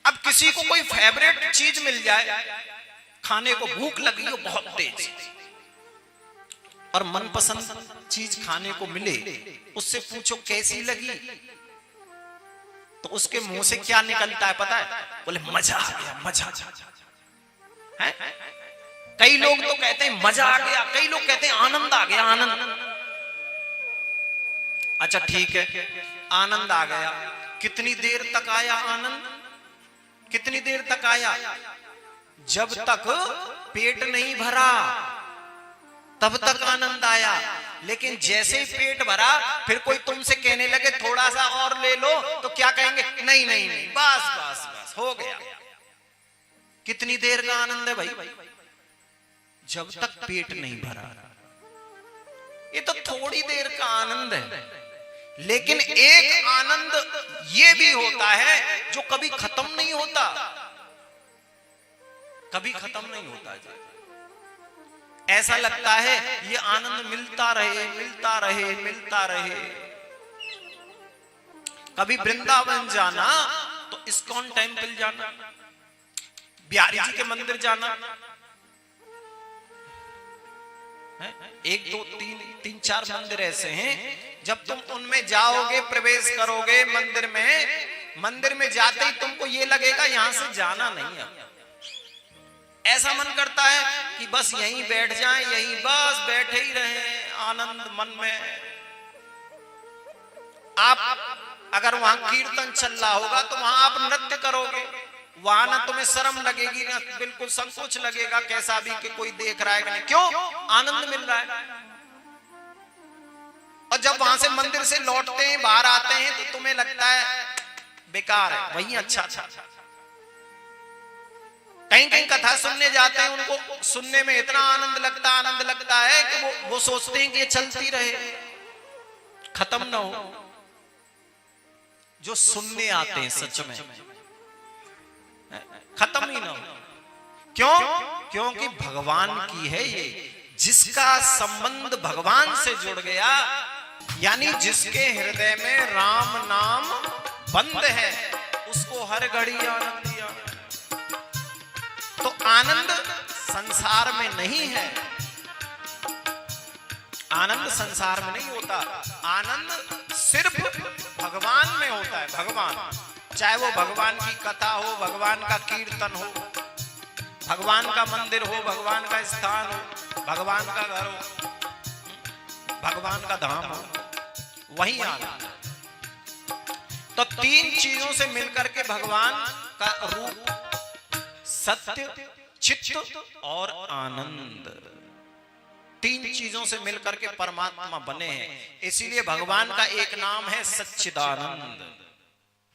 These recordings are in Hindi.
अब किसी को कोई फेवरेट चीज मिल जाए, खाने को भूख लगी हो बहुत तेज, और मनपसंद चीज खाने को मिले, उससे पूछो कैसी लगी, तो उसके मुंह से क्या निकलता है पता है? बोले मजा आ गया, मजा है। कई लोग तो कहते हैं मजा आ गया, कई लोग कहते हैं आनंद आ गया, आनंद। अच्छा ठीक है, आनंद आ गया, कितनी देर तक आया आनंद? कितनी देर तक आया? जब तक पेट नहीं भरा तब तक आनंद आया। लेकिन जैसे ही पेट भरा, फिर कोई तुमसे कहने लगे थोड़ा सा और ले लो, तो क्या कहेंगे? नहीं नहीं नहीं, बस बस बस हो गया। कितनी देर का आनंद है भाई? जब तक पेट नहीं भरा। ये तो थोड़ी देर का आनंद है। लेकिन एक आनंद ये भी होता है जो कभी खत्म नहीं होता, कभी खत्म नहीं होता। ऐसा लगता है ये आनंद मिलता रहे, मिलता रहे, मिलता रहे। कभी वृंदावन जाना तो इस्कॉन टेम्पल जाना, बिहारी जी के मंदिर जाना, एक दो तीन चार मंदिर ऐसे हैं, जब तुम उनमें जाओगे, प्रवेश करोगे मंदिर में जाते ही तुमको ये लगेगा यहां से जाना नहीं है। ऐसा मन करता है कि बस यहीं बैठ जाएं, यहीं बस बैठे ही रहें आनंद मन में। आप अगर वहां कीर्तन चल रहा होगा तो वहां आप नृत्य करोगे, वहां ना तुम्हें शर्म लगेगी ना बिल्कुल संकोच लगेगा, कैसा भी कि कोई देख रहा है कि नहीं। क्यों? आनंद मिल रहा है। और जब वहां से मंदिर से लौटते हैं, बाहर आते हैं, तो तुम्हें लगता है बेकार है, वही अच्छा था। कहीं कहीं कथा सुनने जाते हैं, उनको सुनने में इतना आनंद लगता है कि वो सोचते हैं कि ये चलती रहे, खत्म ना हो। जो सुनने आते हैं सच में खत्म ही ना हो। क्यों? क्योंकि भगवान की है ये। जिसका संबंध भगवान से जुड़ गया, यानी जिसके हृदय में राम नाम बंद है, उसको हर घड़ी आनंद ही आनंद। तो आनंद संसार में नहीं है, आनंद संसार में नहीं होता। आनंद सिर्फ भगवान में होता है। भगवान, चाहे वो भगवान की कथा हो, भगवान का कीर्तन हो, भगवान का मंदिर हो, भगवान का स्थान हो, भगवान का घर हो, भगवान का धाम हो, वही आनंद। तो तीन चीजों से मिलकर के भगवान का रूप सत्य, चित्त और आनंद, तीन चीजों से मिलकर के परमात्मा बने हैं। इसीलिए भगवान का एक नाम है सच्चिदानंद।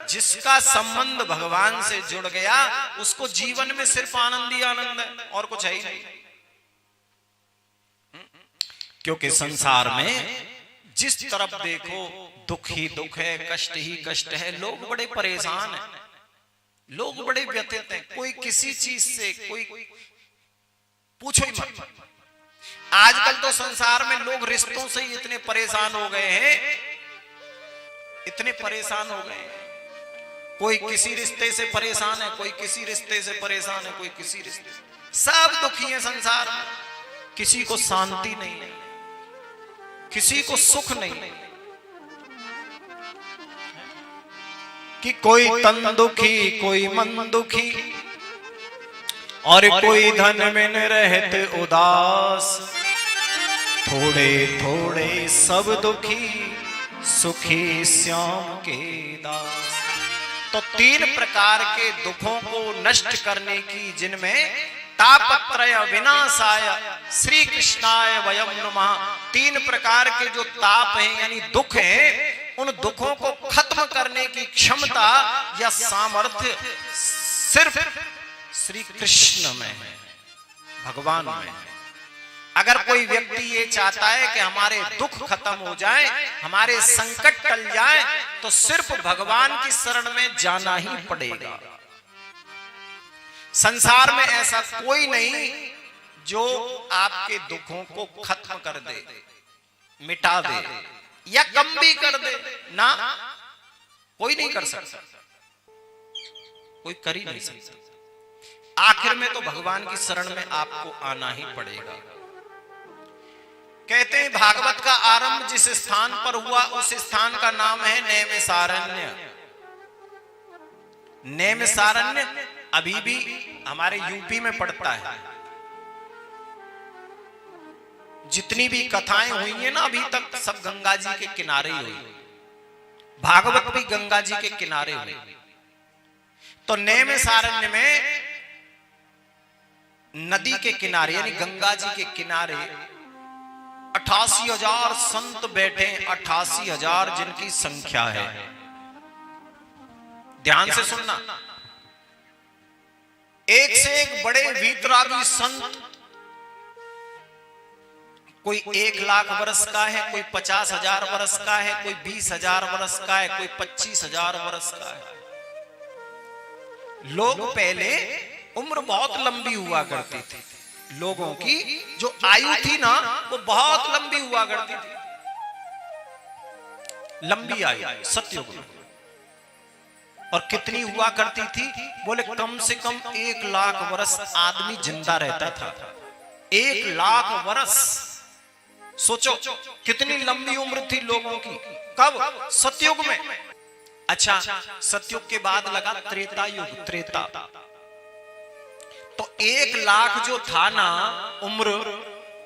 जिसका संबंध भगवान से जुड़ गया, उसको जीवन में सिर्फ आनंद ही आनंद है, और कुछ है ही नहीं। क्योंकि संसार में जिस तरफ देखो दुख ही दुख है, कष्ट ही कष्ट है। लोग बड़े परेशान हैं, लोग बड़े व्यथित हैं, कोई किसी चीज से कोई पूछो ही मत। आजकल तो संसार में लोग रिश्तों से ही इतने परेशान हो गए हैं, इतने परेशान हो गए हैं। कोई किसी रिश्ते से परेशान है, कोई किसी रिश्ते से परेशान है, कोई किसी रिश्ते से। सब दुखी है संसार में। किसी को शांति नहीं, किसी को सुख नहीं। कि कोई तन दुखी, कोई मन दुखी, और कोई धन में न रहते उदास। थोड़े थोड़े सब दुखी, सुखी श्याम के दास। तो तीन प्रकार के दुखों को नष्ट करने की, जिनमें तापत्रय विनाशाय श्री कृष्णाय वयम नमः, तीन प्रकार के जो ताप हैं यानी दुख हैं, उन दुखों को खत्म करने की क्षमता या सामर्थ्य सिर्फ श्री कृष्ण में है, भगवान में है। अगर कोई व्यक्ति ये चाहता है कि हमारे दुख खत्म हो जाए, हमारे संकट टल जाए, तो सिर्फ भगवान की शरण में जाना ही पड़ेगा। संसार में ऐसा कोई नहीं जो आपके दुखों को खत्म कर दे, मिटा दे या कम भी कर दे ना, कोई नहीं कर सकता। कोई कर ही नहीं सकता। आखिर में तो भगवान की शरण में आपको आना ही पड़ेगा। कहते हैं भागवत का आरंभ जिस स्थान पर हुआ उस स्थान का नाम है नैमिषारण्य। नैमिषारण्य अभी भी हमारे यूपी में पड़ता है। जितनी भी कथाएं हुई हैं ना अभी तक सब गंगा जी के किनारे ही हुई। भागवत भी गंगा जी के किनारे हुई। तो नैमिषारण्य में नदी के किनारे यानी गंगा जी के किनारे 88,000 संत बैठे। 88,000 जिनकी संख्या है। ध्यान से सुनना। एक से एक बड़े वीतरागी संत, कोई 1 लाख वर्ष का है, कोई 50,000 वर्ष का है, कोई 20,000 वर्ष का है, कोई 25,000 वर्ष का है। लोग पहले उम्र बहुत लंबी हुआ करती थी। लोगों की जो आयु थी ना वो बहुत लंबी हुआ करती थी। लंबी आयु सतयुग में। और कितनी हुआ करती थी? बोले कम से कम 1 लाख वर्ष आदमी जिंदा रहता था। 1 लाख वर्ष। सोचो कितनी लंबी उम्र थी लोगों की। कब? सतयुग में। अच्छा, सतयुग के बाद लगा त्रेता युग। त्रेता तो 1 लाख जो था ना उम्र,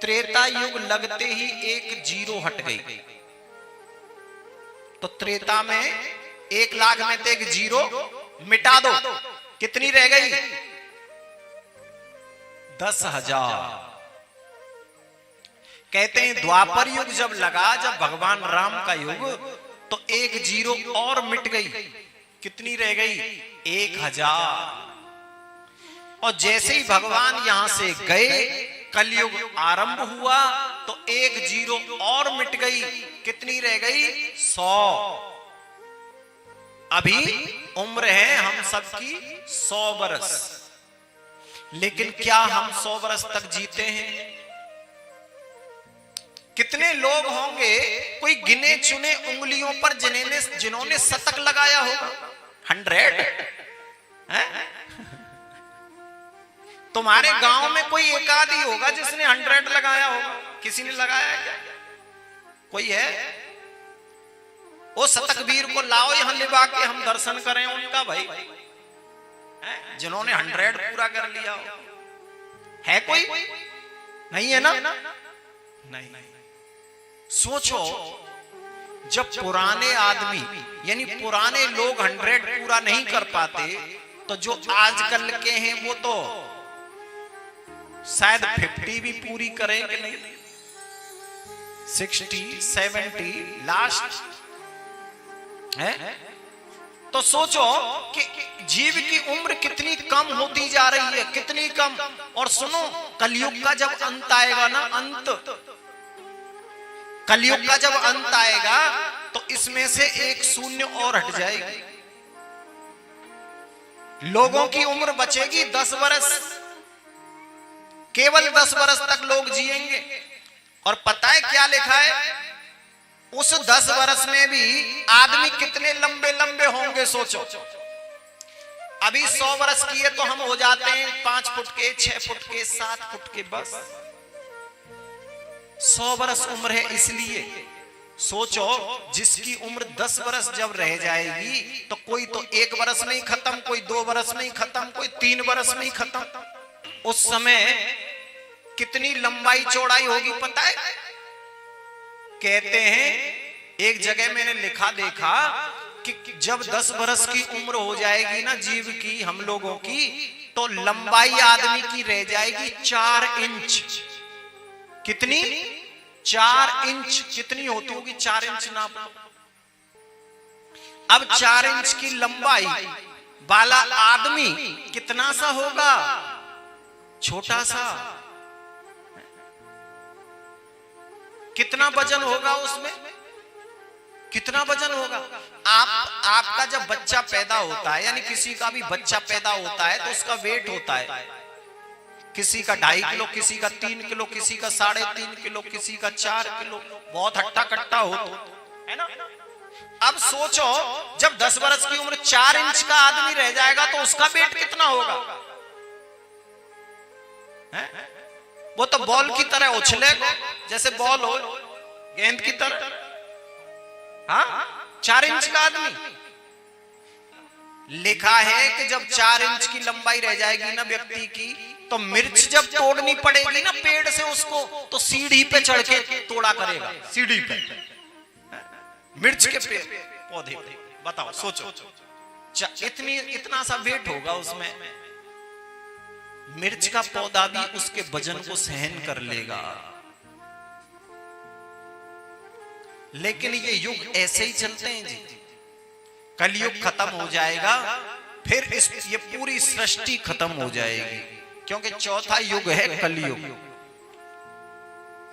त्रेता युग लगते ही एक जीरो हट गई। तो त्रेता में 1 लाख में से एक जीरो मिटा दो, कितनी रह गई? 10,000। कहते हैं द्वापर युग जब लगा, जब भगवान राम का युग, तो एक जीरो और मिट गई। कितनी रह गई? 1,000। और जैसे ही भगवान यहां से गए, कलयुग आरंभ हुआ तो एक जीरो और मिट गई। कितनी रह गई? 100। अभी उम्र है हम सबकी 100 वर्ष। लेकिन क्या हम 100 वर्ष तक जीते हैं? कितने लोग होंगे कोई गिने चुने उंगलियों पर जिन्होंने शतक लगाया होगा? 100 तुम्हारे गांव में कोई एक आदि होगा जिसने 100 लगाया होगा। किसी ने लगाया है क्या? कोई है? वो शतकवीर को लाओ यहां लिबा के हम दर्शन करें उनका भाई, जिन्होंने 100 पूरा कर लिया हो। है कोई? नहीं है ना? नहीं। सोचो जब पुराने आदमी यानी पुराने लोग 100 पूरा नहीं कर पाते, तो जो आजकल के हैं वो तो शायद 50 भी पूरी करें कि नहीं। 60, 70 लास्ट है। तो सोचो कि जीव की उम्र कितनी कम होती जा रही है, कितनी कम। और सुनो, कलयुग का जब अंत आएगा ना, कलयुग का जब अंत आएगा तो इसमें से एक शून्य और हट जाएगी। लोगों की उम्र बचेगी 10 वर्ष। केवल 10 वर्ष तक लोग जिएंगे। और पता है क्या लिखा है? उस 10 वर्ष में भी आदमी कितने लंबे लंबे होंगे सोचो। अभी 100 वर्ष किए तो हम हो जाते हैं 5 फुट के, 6 फुट के, 7 फुट के, बस। 100 वर्ष उम्र है। इसलिए सोचो जिसकी उम्र 10 वर्ष जब रह जाएगी तो कोई तो 1 वर्ष में ही खत्म, कोई 2 वर्ष में ही खत्म, कोई 3 वर्ष में ही खत्म। उस समय कितनी लंबाई चौड़ाई होगी पता है? कहते हैं एक जगह मैंने लिखा देखा कि जब 10 वर्ष की उम्र हो जाएगी ना जीव की, हम लोगों की, तो लंबाई आदमी की रह जाएगी 4 इंच। कितनी? 4 इंच। कितनी होती होगी? 4 इंच नाप लो। अब 4 इंच की लंबाई वाला आदमी कितना सा होगा? छोटा सा। कितना वजन होगा उसमें? कितना वजन होगा? आपका जब बच्चा पैदा होता है, यानी किसी का भी बच्चा पैदा होता है तो उसका वेट होता है। किसी का 2.5 किलो, किसी का 3 किलो, किसी का 3.5 किलो, किसी का 4 किलो। बहुत हट्टा कट्टा हो है ना। अब सोचो, जब 10 वर्ष की उम्र 4 इंच का आदमी रह जाएगा तो उसका वेट कितना होगा? है? वो तो बॉल की तरह उछलेगा, जैसे बॉल हो, गेंद की तरह। हाँ, 4 इंच का आदमी। लिखा है कि जब 4 इंच की लंबाई रह जाएगी ना व्यक्ति की, तो मिर्च जब तोड़नी पड़ेगी ना पेड़ से उसको, तो सीढ़ी पे चढ़ के तोड़ा करेगा, सीढ़ी पे, मिर्च के पेड़ पौधे पे। बताओ, सोचो, इतना सा वेट होगा उसमें। मिर्च का पौधा भी उसके वजन को सहन कर लेगा। लेकिन ये युग ऐसे ही चलते हैं जी। कलयुग खत्म हो जाएगा, फिर ये पूरी सृष्टि खत्म हो जाएगी, क्योंकि चौथा युग है कलयुग।